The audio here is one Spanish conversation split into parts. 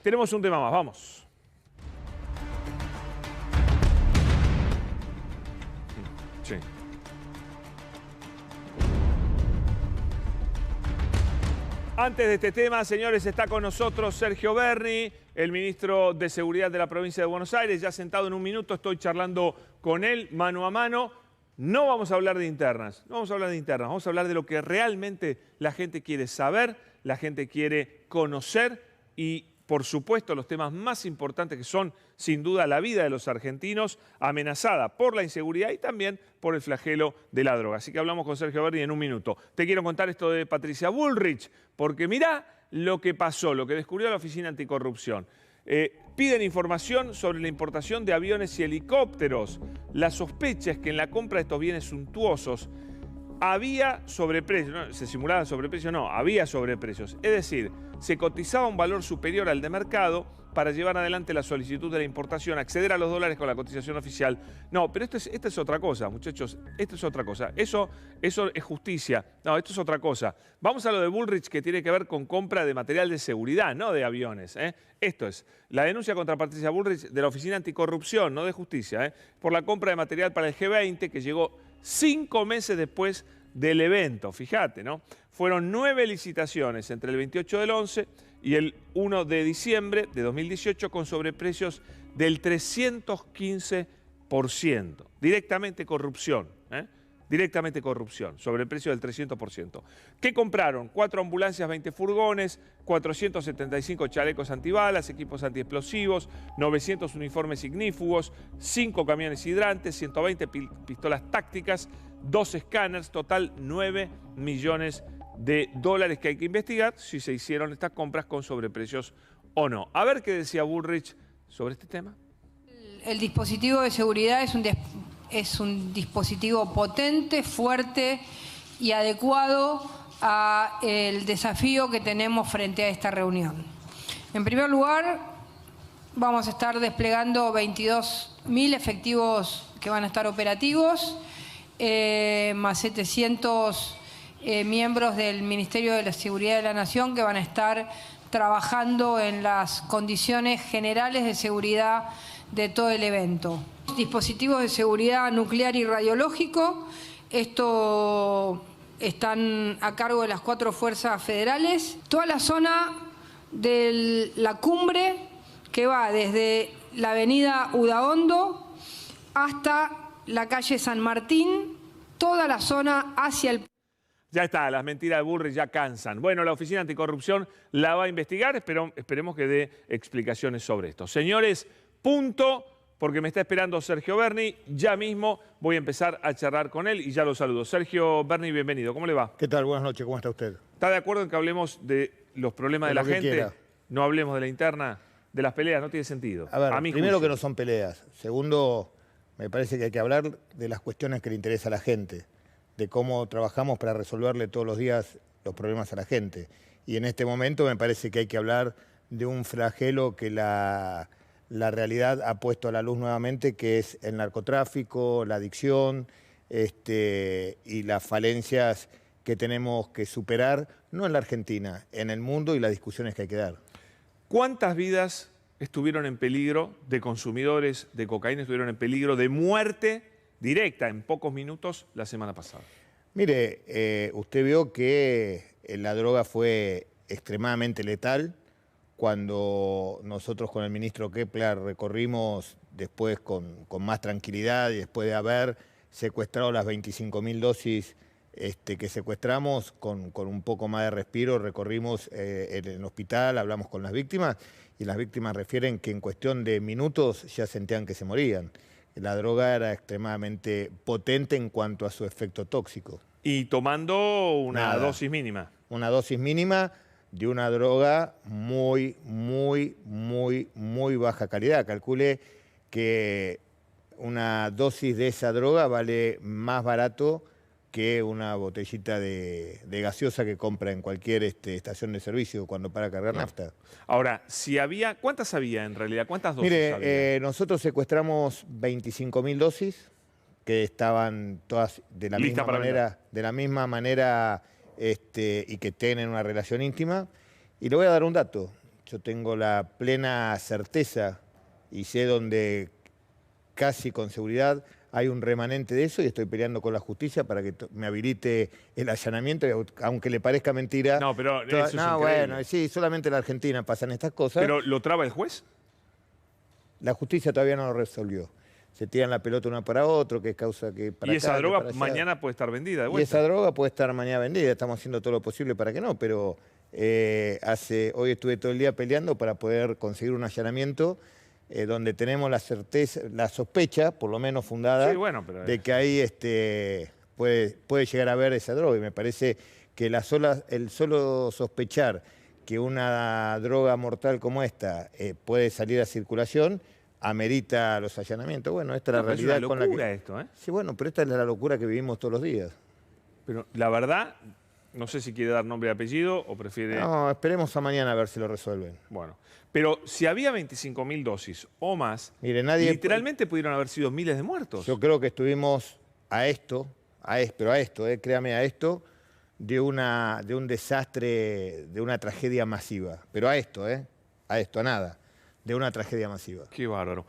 Tenemos un tema más, vamos. Sí. Antes de este tema, señores, está con nosotros Sergio Berni, el ministro de Seguridad de la provincia de Buenos Aires. Ya sentado en un minuto, estoy charlando con él mano a mano. No vamos a hablar de internas, no vamos a hablar de internas, vamos a hablar de lo que realmente la gente quiere saber, la gente quiere conocer y, por supuesto, los temas más importantes que son, sin duda, la vida de los argentinos amenazada por la inseguridad y también por el flagelo de la droga. Así que hablamos con Sergio Berni en un minuto. Te quiero contar esto de Patricia Bullrich, porque mirá lo que pasó, lo que descubrió la Oficina Anticorrupción. Piden información sobre la importación de aviones y helicópteros. La sospecha es que en la compra de estos bienes suntuosos había sobreprecios, no, se simulaban sobreprecios, no, había sobreprecios. Es decir, se cotizaba un valor superior al de mercado para llevar adelante la solicitud de la importación, acceder a los dólares con la cotización oficial. No, pero esto es otra cosa, muchachos, esto es otra cosa. Eso es justicia. No, esto es otra cosa. Vamos a lo de Bullrich, que tiene que ver con compra de material de seguridad, no de aviones. Esto es la denuncia contra Patricia Bullrich de la Oficina Anticorrupción, no de Justicia, por la compra de material para el G20 que llegó 5 meses después del evento. Fíjate, ¿no? Fueron 9 licitaciones entre el 28 del 11 y el 1 de diciembre de 2018 con sobreprecios del 315%. Directamente corrupción, Directamente corrupción, sobreprecio del 300%. ¿Qué compraron? 4 ambulancias, 20 furgones, 475 chalecos antibalas, equipos antiexplosivos, 900 uniformes ignífugos, 5 camiones hidrantes, 120 pistolas tácticas, 2 escáneres, total 9 millones de dólares que hay que investigar si se hicieron estas compras con sobreprecios o no. A ver qué decía Bullrich sobre este tema. El dispositivo de seguridad es un dispositivo potente, fuerte y adecuado al desafío que tenemos frente a esta reunión. En primer lugar, vamos a estar desplegando 22.000 efectivos que van a estar operativos, más 700 miembros del Ministerio de la Seguridad de la Nación que van a estar trabajando en las condiciones generales de seguridad de todo el evento. Dispositivos de seguridad nuclear y radiológico, esto están a cargo de las 4 fuerzas federales. Toda la zona de la cumbre que va desde la avenida Udaondo hasta la calle San Martín, toda la zona hacia el... Ya está, las mentiras de Bullrich ya cansan. Bueno, la Oficina Anticorrupción la va a investigar, esperemos que dé explicaciones sobre esto. Señores, punto, porque me está esperando Sergio Berni. Ya mismo voy a empezar a charlar con él y ya lo saludo. Sergio Berni, bienvenido. ¿Cómo le va? ¿Qué tal? Buenas noches. ¿Cómo está usted? ¿Está de acuerdo en que hablemos de los problemas de la gente? Quiera. No hablemos de la interna, de las peleas, no tiene sentido. A ver, primero juicio. que no son peleas. Segundo, me parece que hay que hablar de las cuestiones que le interesa a la gente, de cómo trabajamos para resolverle todos los días los problemas a la gente. Y en este momento me parece que hay que hablar de un flagelo que la realidad ha puesto a la luz nuevamente, que es el narcotráfico, la adicción y las falencias que tenemos que superar, no en la Argentina, en el mundo y las discusiones que hay que dar. ¿Cuántas vidas estuvieron en peligro de consumidores de cocaína, estuvieron en peligro de muerte directa en pocos minutos la semana pasada? Mire, usted vio que la droga fue extremadamente letal. Cuando nosotros con el ministro Kepler recorrimos después con más tranquilidad y después de haber secuestrado las 25.000 dosis que secuestramos, con un poco más de respiro recorrimos el hospital, hablamos con las víctimas y las víctimas refieren que en cuestión de minutos ya sentían que se morían. La droga era extremadamente potente en cuanto a su efecto tóxico. Y tomando una dosis mínima. Una dosis mínima de una droga muy baja calidad. Calcule que una dosis de esa droga vale más barato que una botellita de gaseosa que compra en cualquier estación de servicio cuando para cargar nafta. Ahora, si había, ¿cuántas había en realidad? ¿Cuántas dosis había? Mire, nosotros secuestramos 25.000 dosis que estaban todas de la misma manera y que tienen una relación íntima. Y le voy a dar un dato. yo tengo la plena certeza y sé donde casi con seguridad hay un remanente de eso y estoy peleando con la justicia para que me habilite el allanamiento, aunque le parezca mentira. No, pero eso es increíble. Bueno, sí, solamente en la Argentina pasan estas cosas. ¿Pero lo traba el juez? La justicia todavía no lo resolvió. Se tiran la pelota una para otro, que es causa que para Y acá, esa que droga para allá. mañana puede estar vendida de vuelta. Y esa droga puede estar mañana vendida, estamos haciendo todo lo posible para que no, pero hoy estuve todo el día peleando para poder conseguir un allanamiento donde tenemos la certeza, la sospecha, por lo menos fundada, Sí, bueno, pero de que ahí puede llegar a haber esa droga. Y me parece que el solo sospechar que una droga mortal como esta puede salir a circulación amerita los allanamientos. Bueno, esta es la realidad. Es una locura esto, ¿eh? Sí, bueno, pero esta es la locura que vivimos todos los días. Pero la verdad, no sé si quiere dar nombre y apellido o prefiere... No, esperemos a mañana a ver si lo resuelven. Bueno, pero si había 25.000 dosis o más, Mire, nadie... literalmente pudieron haber sido miles de muertos. Yo creo que estuvimos créame, a esto, de un desastre, de una tragedia masiva. Pero a esto, a nada, de una tragedia masiva. Qué bárbaro.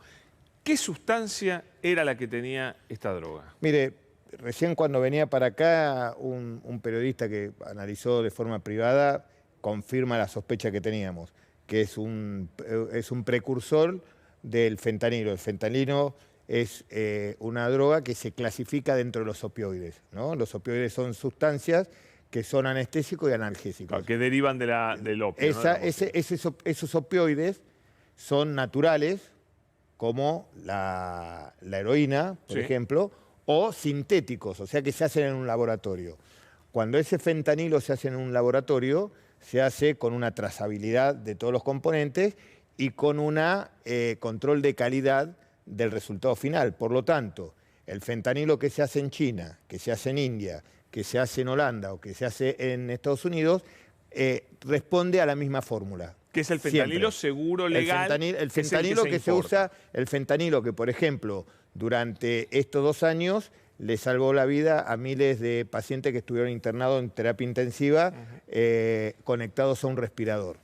¿Qué sustancia era la que tenía esta droga? Mire, recién cuando venía para acá, un periodista que analizó de forma privada confirma la sospecha que teníamos, que es un precursor del fentanilo. El fentanilo es una droga que se clasifica dentro de los opioides, ¿no? Los opioides son sustancias que son anestésicos y analgésicos. Claro, que derivan del opio. Esos opioides son naturales, como la heroína, por ejemplo, o sintéticos, o sea que se hacen en un laboratorio. Cuando ese fentanilo se hace en un laboratorio, se hace con una trazabilidad de todos los componentes y con un control de calidad del resultado final. Por lo tanto, el fentanilo que se hace en China, que se hace en India, que se hace en Holanda o que se hace en Estados Unidos, responde a la misma fórmula. ¿Qué es el fentanilo seguro, legal? El fentanilo que se usa, el fentanilo que, por ejemplo, durante estos 2 años le salvó la vida a miles de pacientes que estuvieron internados en terapia intensiva, conectados a un respirador.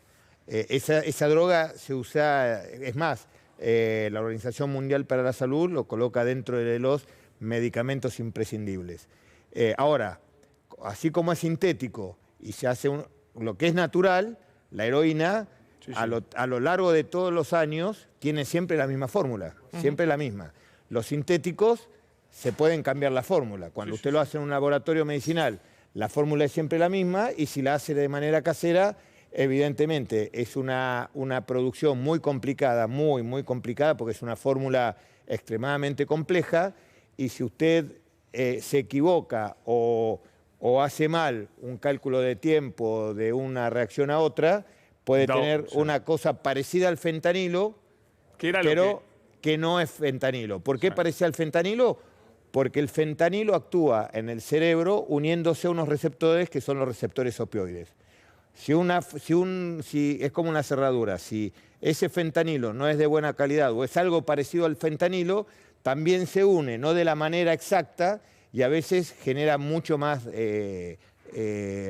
Esa droga se usa, es más, la Organización Mundial para la Salud lo coloca dentro de los medicamentos imprescindibles. Ahora, así como es sintético y se hace lo que es natural, la heroína, sí. A lo largo de todos los años, tiene siempre la misma fórmula, siempre la misma. Los sintéticos se pueden cambiar la fórmula. Cuando usted lo hace en un laboratorio medicinal, la fórmula es siempre la misma y si la hace de manera casera, evidentemente es una producción muy complicada, muy complicada, porque es una fórmula extremadamente compleja y si usted se equivoca o hace mal un cálculo de tiempo de una reacción a otra, puede tener una cosa parecida al fentanilo, pero que no es fentanilo. ¿Por qué parecía al fentanilo? Porque el fentanilo actúa en el cerebro uniéndose a unos receptores que son los receptores opioides. Si es como una cerradura, si ese fentanilo no es de buena calidad o es algo parecido al fentanilo, también se une, no de la manera exacta, y a veces genera mucho más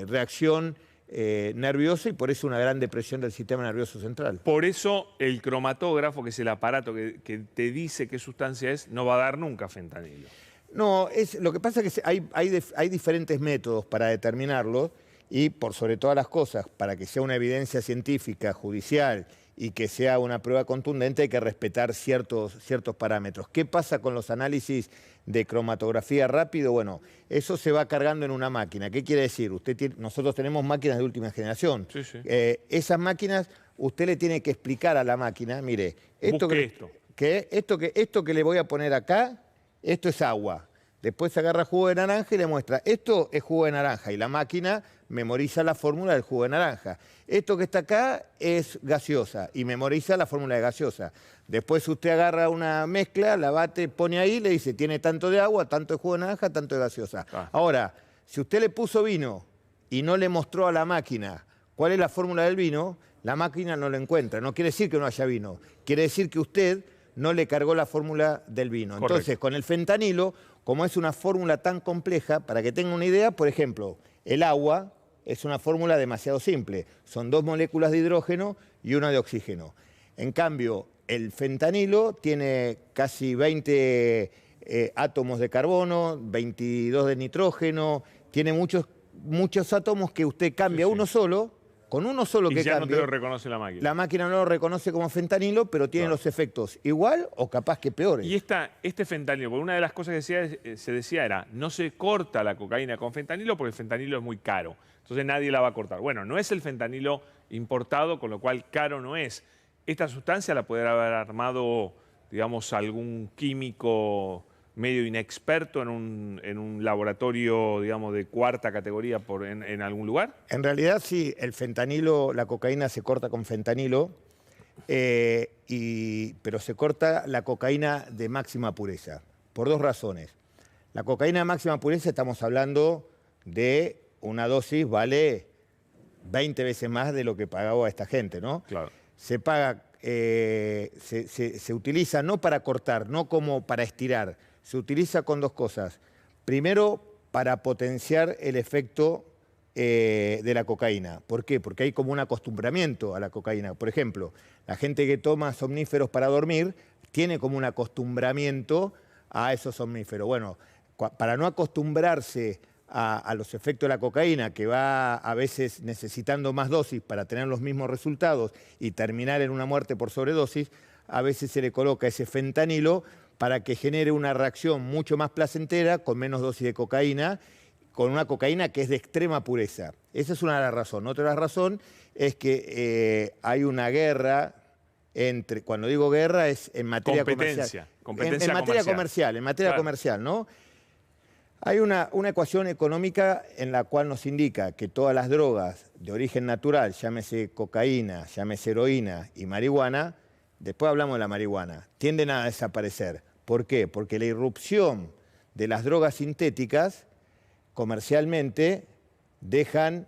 reacción nerviosa y por eso una gran depresión del sistema nervioso central. Por eso el cromatógrafo, que es el aparato que te dice qué sustancia es, no va a dar nunca fentanilo. No, lo que pasa es que hay diferentes métodos para determinarlo y por sobre todas las cosas, para que sea una evidencia científica, judicial y que sea una prueba contundente hay que respetar ciertos parámetros. ¿Qué pasa con los análisis de cromatografía rápido? Bueno, eso se va cargando en una máquina. ¿Qué quiere decir? Nosotros tenemos máquinas de última generación. Sí, sí. Esas máquinas, usted le tiene que explicar a la máquina, mire, esto que le voy a poner acá, esto es agua. Después se agarra jugo de naranja y le muestra, esto es jugo de naranja, y la máquina memoriza la fórmula del jugo de naranja. Esto que está acá es gaseosa, y memoriza la fórmula de gaseosa. Después usted agarra una mezcla, la bate, pone ahí, le dice, tiene tanto de agua, tanto de jugo de naranja, tanto de gaseosa. Ahora, si usted le puso vino y no le mostró a la máquina cuál es la fórmula del vino, la máquina no lo encuentra. No quiere decir que no haya vino, quiere decir que usted no le cargó la fórmula del vino. Correcto. Entonces, con el fentanilo, como es una fórmula tan compleja, para que tenga una idea, por ejemplo, el agua es una fórmula demasiado simple. Son 2 moléculas de hidrógeno y una de oxígeno. En cambio, el fentanilo tiene casi 20 átomos de carbono, 22 de nitrógeno, tiene muchos átomos que usted cambia uno solo, con uno solo que ya cambie. no te lo reconoce la máquina. La máquina no lo reconoce como fentanilo, pero tiene los efectos igual o capaz que peores. Y este fentanilo, porque una de las cosas que se decía era, no se corta la cocaína con fentanilo porque el fentanilo es muy caro. Entonces nadie la va a cortar. Bueno, no es el fentanilo importado, con lo cual caro no es. Esta sustancia la puede haber armado, digamos, algún químico medio inexperto en un laboratorio, digamos, de 4ª categoría en algún lugar. En realidad sí, el fentanilo, la cocaína se corta con fentanilo, pero se corta la cocaína de máxima pureza, por 2 razones. La cocaína de máxima pureza estamos hablando de una dosis vale 20 veces más de lo que pagaba esta gente, ¿no? Claro. Se paga, se utiliza no para cortar, no como para estirar, se utiliza con 2 cosas. Primero, para potenciar el efecto de la cocaína. ¿Por qué? Porque hay como un acostumbramiento a la cocaína. Por ejemplo, la gente que toma somníferos para dormir tiene como un acostumbramiento a esos somníferos. Bueno, para no acostumbrarse a los efectos de la cocaína, que va a veces necesitando más dosis para tener los mismos resultados y terminar en una muerte por sobredosis, a veces se le coloca ese fentanilo para que genere una reacción mucho más placentera, con menos dosis de cocaína, con una cocaína que es de extrema pureza. Esa es una de las razones. Otra razón es que hay una guerra entre, cuando digo guerra es en materia comercial. En materia comercial, ¿no? Hay una ecuación económica en la cual nos indica que todas las drogas de origen natural, llámese cocaína, llámese heroína y marihuana, después hablamos de la marihuana, tienden a desaparecer. ¿Por qué? Porque la irrupción de las drogas sintéticas comercialmente dejan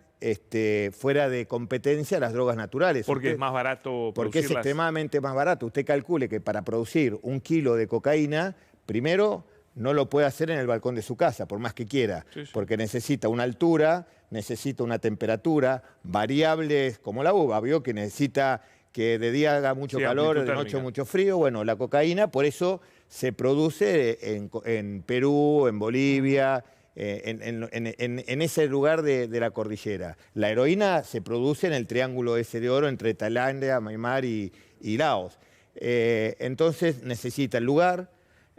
fuera de competencia las drogas naturales. Porque es más barato producirlas. Porque es extremadamente más barato. Usted calcule que para producir 1 kilo de cocaína, primero no lo puede hacer en el balcón de su casa, por más que quiera, porque necesita una altura, necesita una temperatura, variables como la uva, vio que necesita que de día haga mucho calor, de noche mucho frío. Bueno, la cocaína por eso se produce en Perú, en Bolivia, en ese lugar de la cordillera. La heroína se produce en el triángulo ese de oro entre Tailandia, Myanmar y Laos. Entonces necesita el lugar.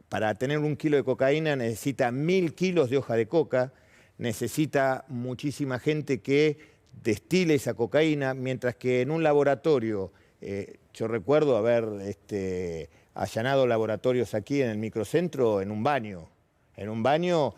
Para tener 1 kilo de cocaína necesita 1000 kilos de hoja de coca, necesita muchísima gente que destile esa cocaína, mientras que en un laboratorio, yo recuerdo haber allanado laboratorios aquí en el microcentro en un baño.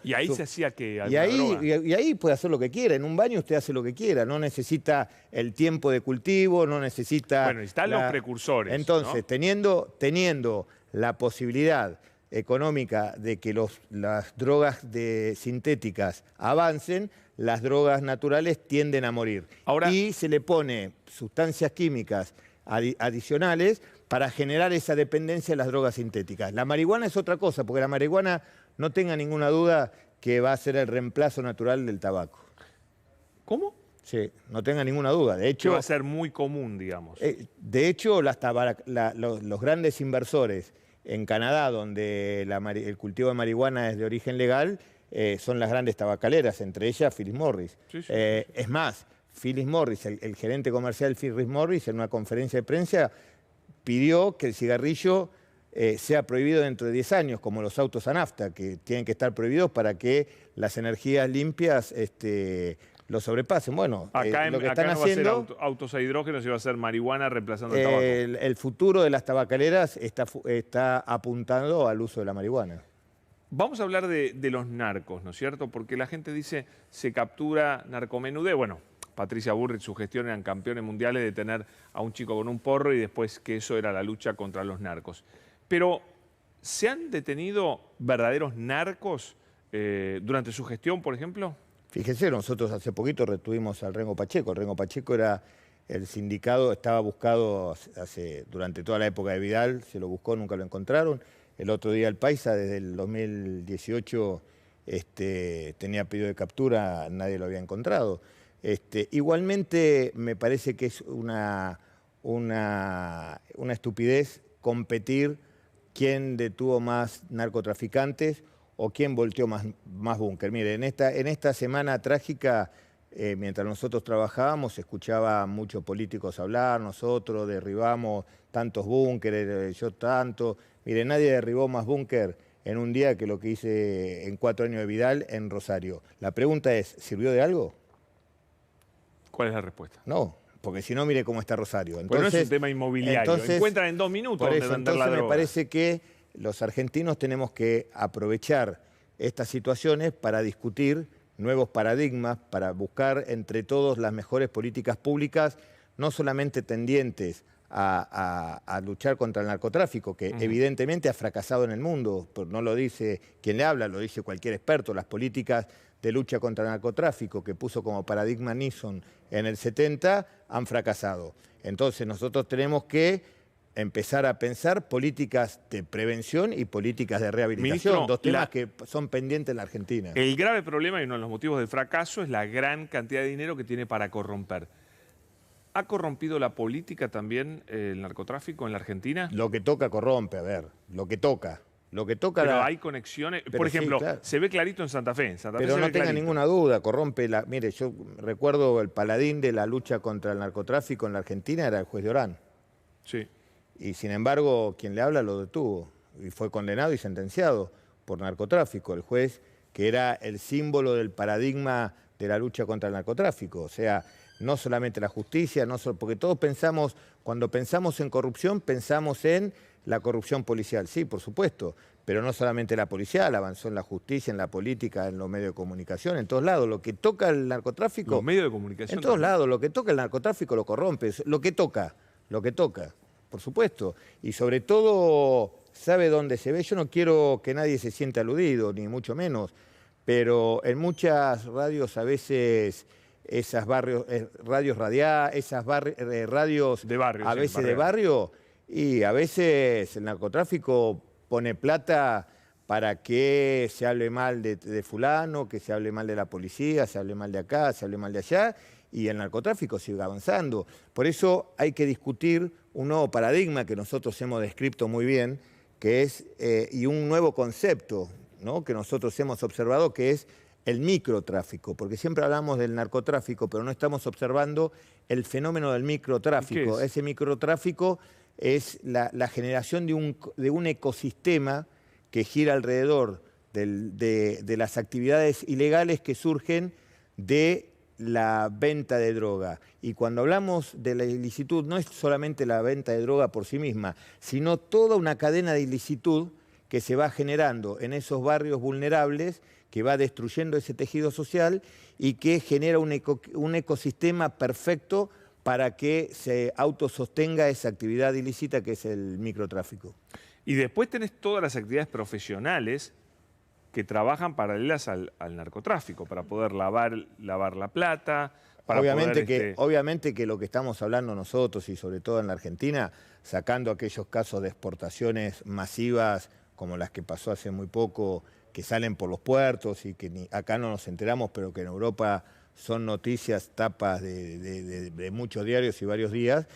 Y ahí se hacía que y ahí puede hacer lo que quiera. En un baño usted hace lo que quiera. No necesita el tiempo de cultivo, no necesita... Bueno, están los precursores. Entonces, ¿no? teniendo la posibilidad económica de que las drogas sintéticas avancen, las drogas naturales tienden a morir. Y se le pone sustancias químicas adicionales para generar esa dependencia de las drogas sintéticas. La marihuana es otra cosa, porque la marihuana, no tenga ninguna duda, que va a ser el reemplazo natural del tabaco. ¿Cómo? Sí, no tenga ninguna duda. De hecho, que va a ser muy común, digamos. De hecho, los grandes inversores en Canadá, donde el cultivo de marihuana es de origen legal, son las grandes tabacaleras, entre ellas Philip Morris. Es más, Philip Morris, el gerente comercial Philip Morris, en una conferencia de prensa, pidió que el cigarrillo sea prohibido dentro de 10 años, como los autos a nafta, que tienen que estar prohibidos para que las energías limpias lo sobrepasen. Bueno, acá lo que acá están no haciendo, va a ser autos a hidrógeno, sino va a ser marihuana reemplazando el tabaco. El futuro de las tabacaleras está apuntando al uso de la marihuana. Vamos a hablar de los narcos, ¿no es cierto? Porque la gente dice, se captura narcomenudeo. Bueno, Patricia Bullrich, su gestión, eran campeones mundiales de tener a un chico con un porro y después que eso era la lucha contra los narcos. Pero, ¿se han detenido verdaderos narcos durante su gestión, por ejemplo? Fíjese, nosotros hace poquito retuvimos al Rengo Pacheco. El Rengo Pacheco era el sindicado, estaba buscado durante toda la época de Vidal, se lo buscó, nunca lo encontraron. El otro día el Paisa, desde el 2018, tenía pedido de captura, nadie lo había encontrado. Igualmente me parece que es una estupidez competir quién detuvo más narcotraficantes o quién volteó más búnker. Mire, en esta semana trágica, mientras nosotros trabajábamos, escuchaba muchos políticos hablar, nosotros derribamos tantos búnkeres, yo tanto. Mire, nadie derribó más búnker en un día que lo que hice en 4 años de Vidal en Rosario. La pregunta es, ¿sirvió de algo? ¿Cuál es la respuesta? No, porque si no, mire cómo está Rosario. Pues no es un tema inmobiliario. Encuentran en 2 minutos por donde eso, vender la entonces droga. me parece que los argentinos tenemos que aprovechar estas situaciones para discutir nuevos paradigmas, para buscar entre todos las mejores políticas públicas, no solamente tendientes a luchar contra el narcotráfico, que evidentemente ha fracasado en el mundo, pero no lo dice quien le habla, lo dice cualquier experto. Las políticas de lucha contra el narcotráfico que puso como paradigma Nixon en el 70 han fracasado. Entonces nosotros tenemos que empezar a pensar políticas de prevención y políticas de rehabilitación, Ministro, dos temas que son pendientes en la Argentina. El grave problema y uno de los motivos del fracaso es la gran cantidad de dinero que tiene para corromper. ¿Ha corrompido la política también el narcotráfico en la Argentina? Lo que toca corrompe, a ver, lo que toca. Pero hay conexiones. Pero por ejemplo, sí, claro. Se ve clarito en Santa Fe. Pero no tenga ninguna duda, corrompe la... Mire, yo recuerdo el paladín de la lucha contra el narcotráfico en la Argentina era el juez de Orán. Sí. Y sin embargo, quien le habla lo detuvo y fue condenado y sentenciado por narcotráfico. El juez que era el símbolo del paradigma de la lucha contra el narcotráfico. O sea, no solamente la justicia, porque todos pensamos, cuando pensamos en corrupción, pensamos en la corrupción policial. Sí, por supuesto, pero no solamente la policial, avanzó en la justicia, en la política, en los medios de comunicación, en todos lados. Lo que toca el narcotráfico... Los medios de comunicación. En todos lados, lo que toca el narcotráfico lo corrompe, lo que toca, por supuesto. Y sobre todo, ¿sabe dónde se ve? Yo no quiero que nadie se sienta aludido, ni mucho menos, pero en muchas radios a veces... esas radios radiales, radios de barrio, a sí, veces de barrio, y a veces el narcotráfico pone plata para que se hable mal de fulano, que se hable mal de la policía, se hable mal de acá, se hable mal de allá, y el narcotráfico sigue avanzando. Por eso hay que discutir un nuevo paradigma que nosotros hemos descrito muy bien, que es, y un nuevo concepto, ¿no?, que nosotros hemos observado, que es el microtráfico, porque siempre hablamos del narcotráfico, pero no estamos observando el fenómeno del microtráfico. Ese microtráfico es la generación de un ecosistema que gira alrededor de las actividades ilegales que surgen de la venta de droga. Y cuando hablamos de la ilicitud, no es solamente la venta de droga por sí misma, sino toda una cadena de ilicitud que se va generando en esos barrios vulnerables, que va destruyendo ese tejido social y que genera un ecosistema perfecto para que se autosostenga esa actividad ilícita que es el microtráfico. Y después tenés todas las actividades profesionales que trabajan paralelas al narcotráfico, para poder lavar la plata, para Obviamente que lo que estamos hablando nosotros, y sobre todo en la Argentina, sacando aquellos casos de exportaciones masivas como las que pasó hace muy poco, que salen por los puertos y que acá no nos enteramos, pero que en Europa son noticias, tapas de muchos diarios y varios días.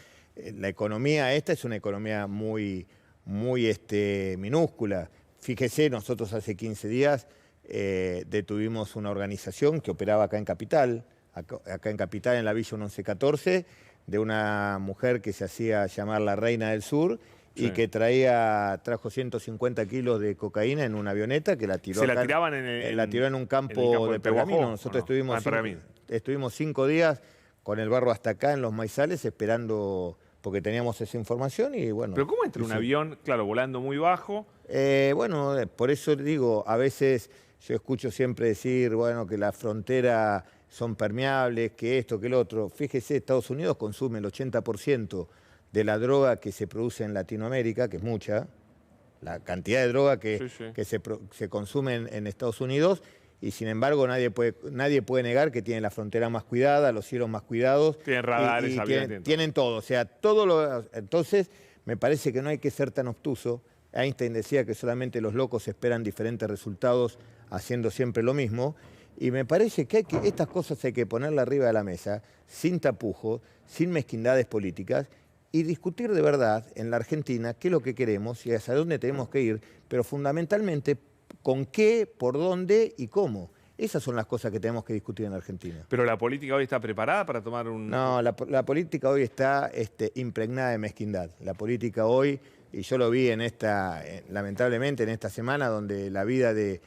La economía esta es una economía muy minúscula. Fíjese, nosotros hace 15 días detuvimos una organización que operaba acá en Capital, en la Villa 1114, de una mujer que se hacía llamar la Reina del Sur, y que trajo 150 kilos de cocaína en una avioneta que la tiró. La tiraban la tiró en un campo de Pergamino. Nosotros estuvimos 5 días con el barro hasta acá en los maizales esperando, porque teníamos esa información y bueno. ¿Pero cómo entra un avión, claro, volando muy bajo? Bueno, por eso digo, a veces yo escucho siempre decir, bueno, que las fronteras son permeables, que esto, que el otro. Fíjese, Estados Unidos consume el 80% de la droga que se produce en Latinoamérica, que es mucha, la cantidad de droga que se consume en Estados Unidos, y sin embargo nadie puede negar que tiene la frontera más cuidada, los cielos más cuidados. Tienen radares, tienen todo, o sea, entonces me parece que no hay que ser tan obtuso. Einstein decía que solamente los locos esperan diferentes resultados haciendo siempre lo mismo, Y me parece que, estas cosas hay que ponerlas arriba de la mesa, sin tapujos, sin mezquindades políticas, y discutir de verdad en la Argentina qué es lo que queremos y hacia dónde tenemos que ir, pero fundamentalmente con qué, por dónde y cómo. Esas son las cosas que tenemos que discutir en la Argentina. ¿Pero la política hoy está preparada para tomar un...? No, la política hoy está impregnada de mezquindad. La política hoy, y yo lo vi lamentablemente en esta semana, donde la vida de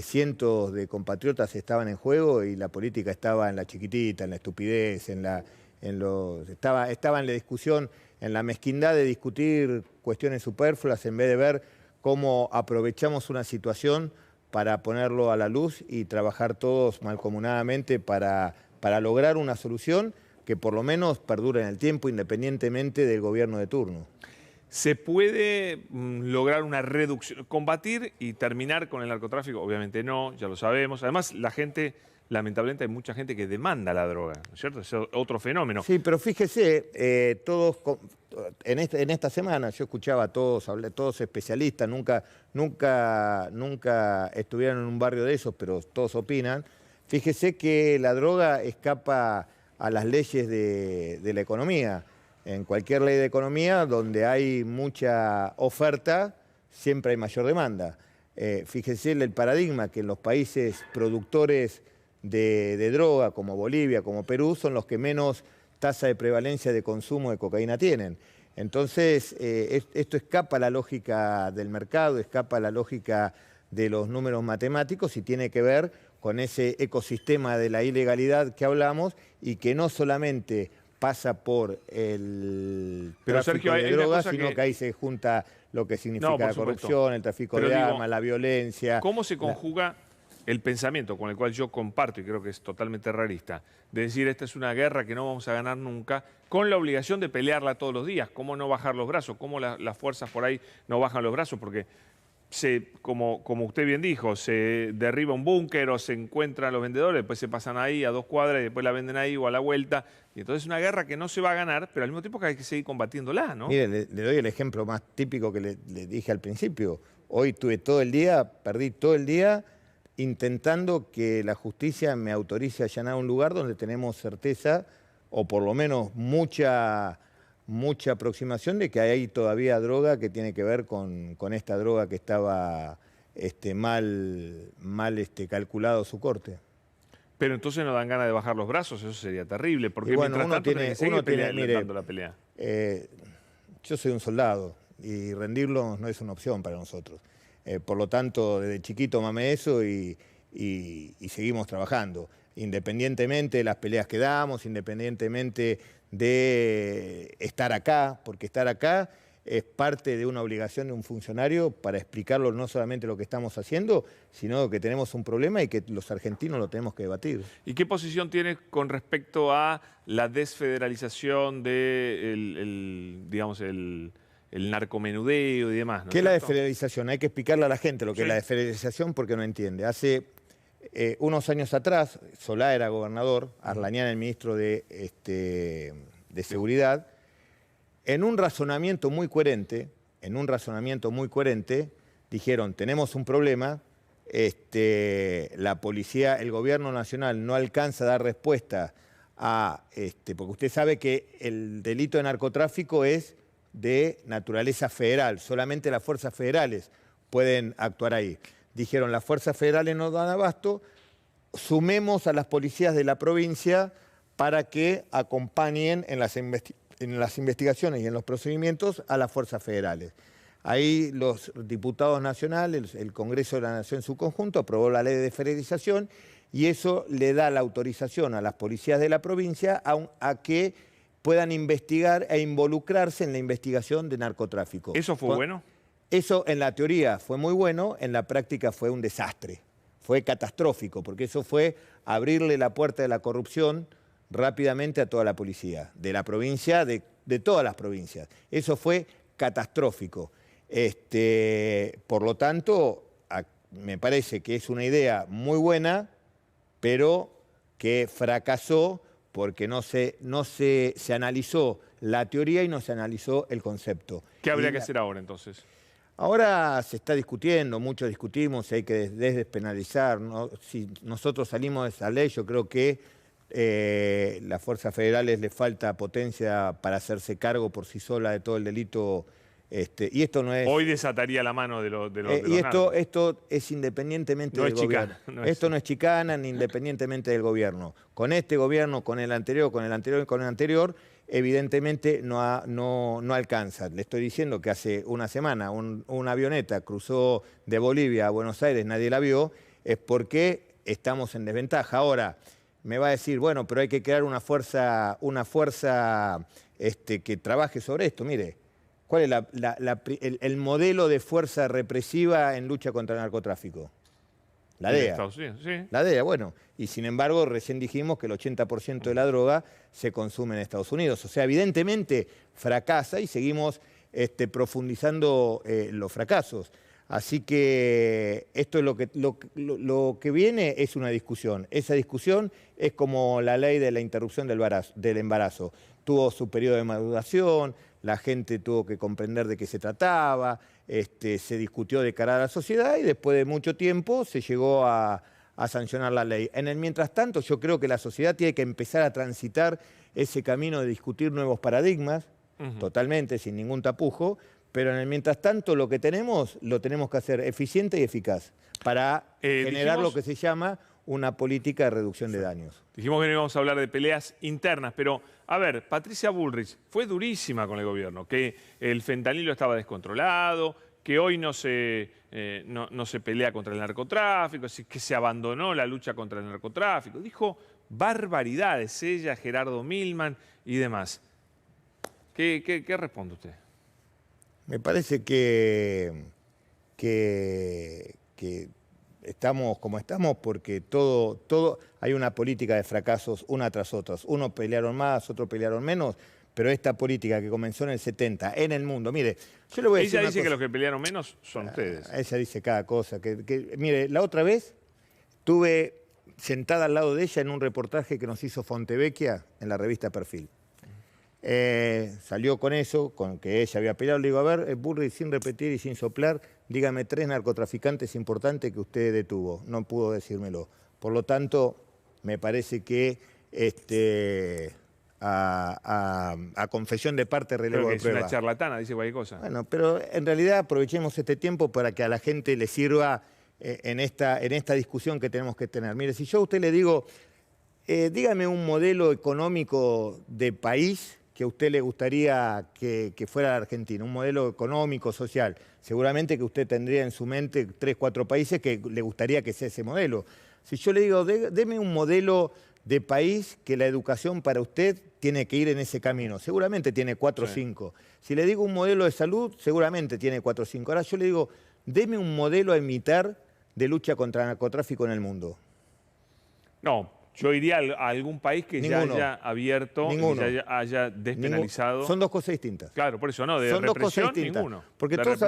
cientos de compatriotas estaban en juego y la política estaba en la chiquitita, en la estupidez, estaba en la discusión, en la mezquindad de discutir cuestiones superfluas en vez de ver cómo aprovechamos una situación para ponerlo a la luz y trabajar todos mancomunadamente para lograr una solución que por lo menos perdure en el tiempo independientemente del gobierno de turno. ¿Se puede lograr una reducción, combatir y terminar con el narcotráfico? Obviamente no, ya lo sabemos. Además, la gente, lamentablemente hay mucha gente que demanda la droga, ¿no es cierto? Es otro fenómeno. Sí, pero fíjese, todos en esta semana yo escuchaba a todos especialistas, nunca estuvieron en un barrio de esos, pero todos opinan. Fíjese que la droga escapa a las leyes de la economía. En cualquier ley de economía donde hay mucha oferta, siempre hay mayor demanda. Fíjese el paradigma que en los países productores de droga, como Bolivia, como Perú, son los que menos tasa de prevalencia de consumo de cocaína tienen. Entonces, esto escapa a la lógica del mercado, escapa a la lógica de los números matemáticos y tiene que ver con ese ecosistema de la ilegalidad que hablamos y que no solamente pasa por el tráfico de drogas, sino que ahí se junta lo que significa la corrupción, el tráfico de armas, la violencia. ¿Cómo se conjuga el pensamiento con el cual yo comparto, y creo que es totalmente realista, de decir esta es una guerra que no vamos a ganar nunca, con la obligación de pelearla todos los días? ¿Cómo no bajar los brazos? ¿Cómo las fuerzas por ahí no bajan los brazos? Porque como usted bien dijo, se derriba un búnker o se encuentran los vendedores, después se pasan ahí a 2 cuadras y después la venden ahí o a la vuelta. Y entonces es una guerra que no se va a ganar, pero al mismo tiempo que hay que seguir combatiéndola, ¿no? Mire, le doy el ejemplo más típico que le dije al principio. Hoy perdí todo el día intentando que la justicia me autorice a allanar un lugar donde tenemos certeza, o por lo menos mucha aproximación de que hay todavía droga que tiene que ver con esta droga que estaba mal calculado su corte. Pero entonces no dan ganas de bajar los brazos, eso sería terrible, porque y bueno, mientras tanto tiene que seguir dando la pelea. Yo soy un soldado y rendirlo no es una opción para nosotros. Por lo tanto, desde chiquito mamé eso y seguimos trabajando, independientemente de las peleas que damos, independientemente de estar acá, porque estar acá es parte de una obligación de un funcionario para explicarlo no solamente lo que estamos haciendo, sino que tenemos un problema y que los argentinos lo tenemos que debatir. ¿Y qué posición tiene con respecto a la desfederalización digamos, el narcomenudeo y demás? ¿No? ¿Qué es la desfederalización? Hay que explicarle a la gente lo que es la desfederalización porque no entiende. Hace unos años atrás, Solá era gobernador, Arlañán el ministro de Seguridad, en un razonamiento muy coherente, dijeron, tenemos un problema, la policía, el gobierno nacional no alcanza a dar respuesta porque usted sabe que el delito de narcotráfico es de naturaleza federal, solamente las fuerzas federales pueden actuar ahí. Dijeron, las fuerzas federales no dan abasto, sumemos a las policías de la provincia para que acompañen en las investigaciones y en los procedimientos a las fuerzas federales. Ahí los diputados nacionales, el Congreso de la Nación en su conjunto, aprobó la ley de desfederalización y eso le da la autorización a las policías de la provincia a que puedan investigar e involucrarse en la investigación de narcotráfico. ¿Eso fue bueno? Eso en la teoría fue muy bueno, en la práctica fue un desastre, fue catastrófico, porque eso fue abrirle la puerta de la corrupción rápidamente a toda la policía, de la provincia, de todas las provincias. Eso fue catastrófico. Por lo tanto, me parece que es una idea muy buena, pero que fracasó porque no se analizó la teoría y no se analizó el concepto. ¿Qué habría que hacer ahora entonces? Ahora se está discutiendo, mucho discutimos si hay que despenalizar, ¿no? Si nosotros salimos de esa ley, yo creo que las fuerzas federales les falta potencia para hacerse cargo por sí sola de todo el delito. Y esto no es... Hoy desataría la mano de los y narcos. esto es independientemente No del es chicana, gobierno. Esto no es chicana ni independientemente del gobierno. Con este gobierno, con el anterior, con el anterior y con el anterior, evidentemente no alcanza. Le estoy diciendo que hace una semana una avioneta cruzó de Bolivia a Buenos Aires, nadie la vio, es porque estamos en desventaja. Ahora, me va a decir, bueno, pero hay que crear una fuerza que trabaje sobre esto. Mire, ¿cuál es el modelo de fuerza represiva en lucha contra el narcotráfico? La DEA. Estados Unidos, sí. La DEA, bueno. Y sin embargo, recién dijimos que el 80% de la droga se consume en Estados Unidos. O sea, evidentemente fracasa y seguimos profundizando los fracasos. Así que esto es lo que viene es una discusión. Esa discusión es como la ley de la interrupción del embarazo. Tuvo su periodo de maduración, la gente tuvo que comprender de qué se trataba, se discutió de cara a la sociedad y después de mucho tiempo se llegó a sancionar la ley. En el mientras tanto, yo creo que la sociedad tiene que empezar a transitar ese camino de discutir nuevos paradigmas, totalmente, sin ningún tapujo, pero en el mientras tanto lo que tenemos, lo tenemos que hacer eficiente y eficaz para generar lo que se llama una política de reducción de daños. Dijimos que no íbamos a hablar de peleas internas, pero, a ver, Patricia Bullrich fue durísima con el gobierno, que el fentanilo estaba descontrolado, que hoy no se pelea contra el narcotráfico, que se abandonó la lucha contra el narcotráfico. Dijo barbaridades ella, Gerardo Milman y demás. ¿Qué responde usted? Me parece que estamos como estamos porque todo hay una política de fracasos una tras otra. Unos pelearon más, otros pelearon menos, pero esta política que comenzó en el 70 en el mundo, mire, yo le voy a decir ella una dice cosa. Que los que pelearon menos son ustedes. Ella dice cada cosa. Mire, la otra vez estuve sentada al lado de ella en un reportaje que nos hizo Fontevecchia en la revista Perfil. Salió con eso, con que ella había peleado. Le digo, a ver, Bullrich, sin repetir y sin soplar, dígame 3 narcotraficantes importantes que usted detuvo. No pudo decírmelo. Por lo tanto, me parece que a confesión de parte relevo de prueba. Es una charlatana, dice cualquier cosa. Bueno, pero en realidad aprovechemos este tiempo para que a la gente le sirva en esta discusión que tenemos que tener. Mire, si yo a usted le digo, dígame un modelo económico de país que a usted le gustaría que fuera la Argentina, un modelo económico, social. Seguramente que usted tendría en su mente 3, 4 países que le gustaría que sea ese modelo. Si yo le digo, deme un modelo de país que la educación para usted tiene que ir en ese camino. Seguramente tiene 4 o 5. Si le digo un modelo de salud, seguramente tiene 4 o 5. Ahora yo le digo, deme un modelo a imitar de lucha contra el narcotráfico en el mundo. No, yo iría a algún país que ya haya abierto, que ya haya despenalizado. Son 2 cosas distintas. Claro, por eso, ¿no? De son represión, 2 cosas distintas. Ninguno. Porque todos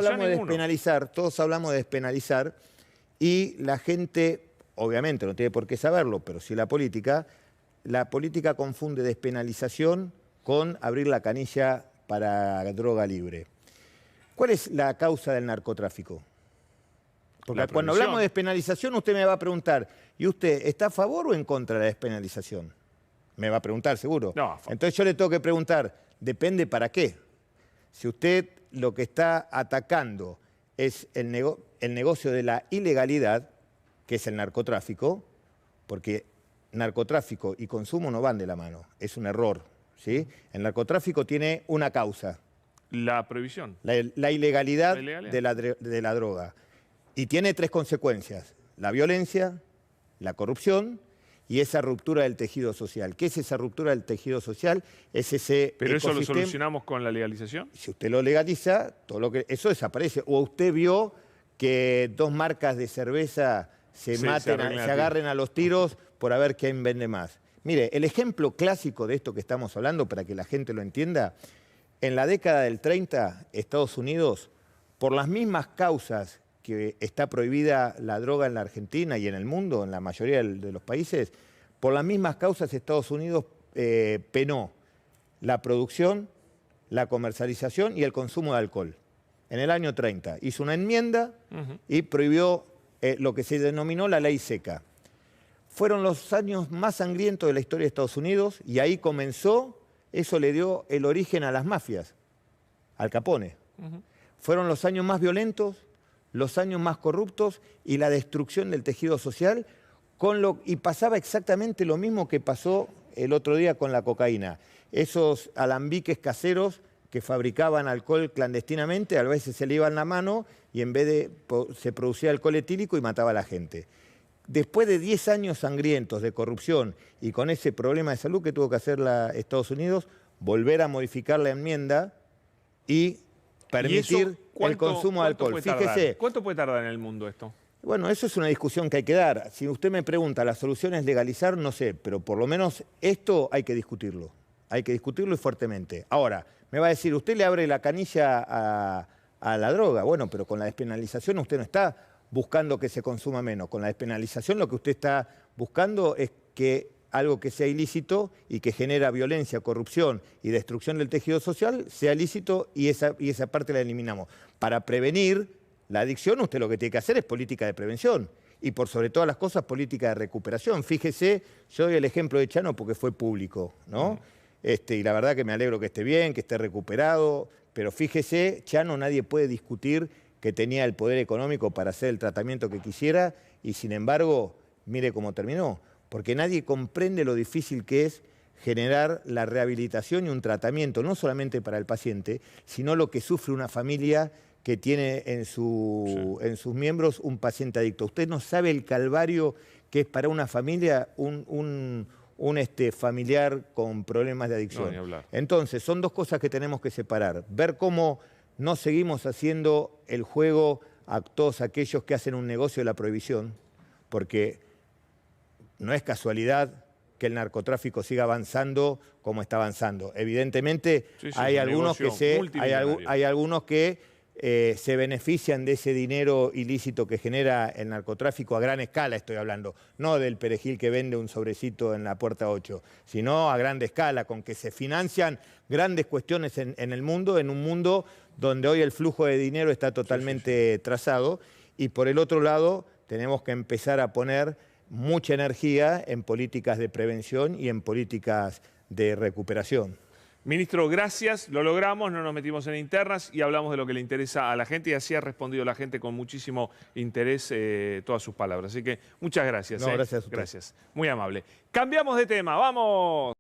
hablamos de despenalizar, y la gente, obviamente, no tiene por qué saberlo, pero sí la política confunde despenalización con abrir la canilla para droga libre. ¿Cuál es la causa del narcotráfico? Porque cuando hablamos de despenalización, usted me va a preguntar, ¿y usted está a favor o en contra de la despenalización? Me va a preguntar, seguro. No, entonces yo le tengo que preguntar, depende para qué. Si usted lo que está atacando es el negocio de la ilegalidad, que es el narcotráfico, porque narcotráfico y consumo no van de la mano, es un error, ¿sí? El narcotráfico tiene una causa. La prohibición. La ilegalidad de la droga. Y tiene 3 consecuencias: la violencia, la corrupción y esa ruptura del tejido social. ¿Qué es esa ruptura del tejido social? Es ese ¿Pero eso lo solucionamos con la legalización? Si usted lo legaliza, eso desaparece. O usted vio que 2 marcas de cerveza se agarren a los tiros por a ver quién vende más. Mire, el ejemplo clásico de esto que estamos hablando, para que la gente lo entienda, en la década del 30, Estados Unidos, por las mismas causas que está prohibida la droga en la Argentina y en el mundo, en la mayoría de los países, por las mismas causas Estados Unidos penó la producción, la comercialización y el consumo de alcohol. en el año 30. Hizo una enmienda y prohibió lo que se denominó la ley seca. Fueron los años más sangrientos de la historia de Estados Unidos y ahí comenzó, eso le dio el origen a las mafias, Al Capone. Fueron los años más violentos, los años más corruptos y la destrucción del tejido social, y pasaba exactamente lo mismo que pasó el otro día con la cocaína. Esos alambiques caseros que fabricaban alcohol clandestinamente, a veces se le iban la mano y en vez de se producía alcohol etílico y mataba a la gente. Después de 10 años sangrientos de corrupción y con ese problema de salud que tuvo que hacer Estados Unidos, volver a modificar la enmienda y permitir el consumo de alcohol. Fíjese. ¿Cuánto puede tardar en el mundo esto? Bueno, eso es una discusión que hay que dar. Si usted me pregunta, ¿la solución es legalizar? No sé, pero por lo menos esto hay que discutirlo. Hay que discutirlo y fuertemente. Ahora, me va a decir, usted le abre la canilla a la droga. Bueno, pero con la despenalización usted no está buscando que se consuma menos. Con la despenalización lo que usted está buscando es que algo que sea ilícito y que genera violencia, corrupción y destrucción del tejido social sea lícito y esa parte la eliminamos. Para prevenir la adicción, usted lo que tiene que hacer es política de prevención y por sobre todas las cosas política de recuperación. Fíjese, yo doy el ejemplo de Chano porque fue público, ¿no? Y la verdad que me alegro que esté bien, que esté recuperado, pero fíjese, Chano nadie puede discutir que tenía el poder económico para hacer el tratamiento que quisiera y sin embargo, mire cómo terminó, porque nadie comprende lo difícil que es generar la rehabilitación y un tratamiento, no solamente para el paciente, sino lo que sufre una familia que tiene en sus miembros un paciente adicto. Usted no sabe el calvario que es para una familia un familiar con problemas de adicción. No, ni hablar. Entonces, son dos cosas que tenemos que separar. Ver cómo no seguimos haciendo el juego a todos aquellos que hacen un negocio de la prohibición, porque no es casualidad que el narcotráfico siga avanzando como está avanzando. Evidentemente, hay algunos que se benefician de ese dinero ilícito que genera el narcotráfico a gran escala, estoy hablando, no del perejil que vende un sobrecito en la puerta 8, sino a grande escala, con que se financian grandes cuestiones en el mundo, en un mundo donde hoy el flujo de dinero está totalmente trazado, y por el otro lado tenemos que empezar a poner mucha energía en políticas de prevención y en políticas de recuperación. Ministro, gracias, lo logramos, no nos metimos en internas y hablamos de lo que le interesa a la gente y así ha respondido la gente con muchísimo interés todas sus palabras. Así que muchas gracias. No, gracias a usted. Gracias, muy amable. Cambiamos de tema, vamos.